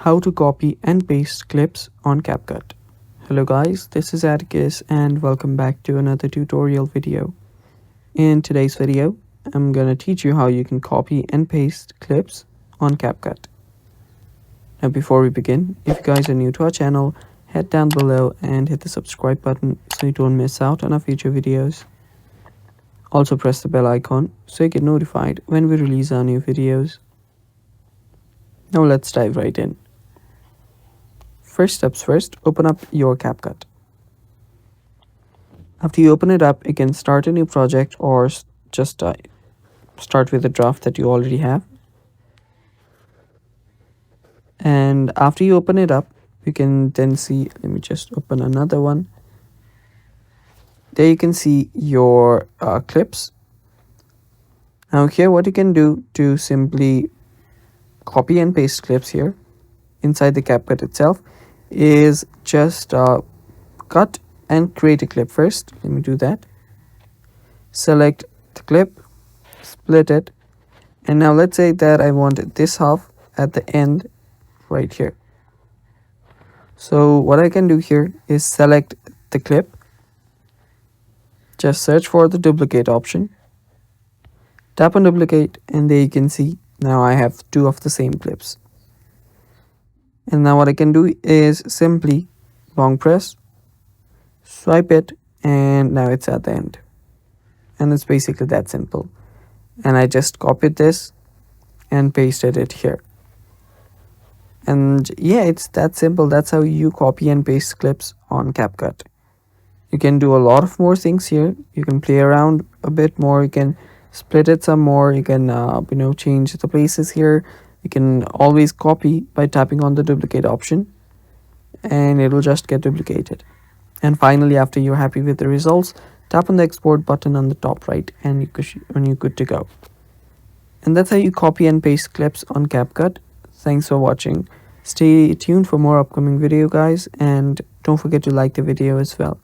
How to copy and paste clips on CapCut. Hello guys, this is Atticus and welcome back to another tutorial video. In today's video, I'm gonna teach you how you can copy and paste clips on CapCut. Now before we begin, if you guys are new to our channel, head down below and hit the subscribe button so you don't miss out on our future videos. Also press the bell icon so you get notified when we release our new videos. Now let's dive right in. First steps first, open up your CapCut. After you open it up, you can start a new project or just start with a draft that you already have. And after you open it up, you can then see, let me just open another one. There you can see your clips. Now here what you can do to simply copy and paste clips here inside the CapCut itself is just cut and create a clip first. Let me do that. Select the clip, split it, and now let's say that I want this half at the end right here. So what I can do here is select the clip, just search for the duplicate option, tap on duplicate, and there you can see now I have two of the same clips. And now what I can do is simply long press, swipe it, and now it's at the end. And it's basically that simple. And I just copied this and pasted it here. And yeah, it's that simple. That's how you copy and paste clips on CapCut. You can do a lot of more things here. You can play around a bit more. You can split it some more. You can change the places here. You can always copy by tapping on the duplicate option and it will just get duplicated. And finally, after you're happy with the results, tap on the export button on the top right and you're good to go. And that's how you copy and paste clips on CapCut. Thanks for watching. Stay tuned for more upcoming video guys, and don't forget to like the video as well.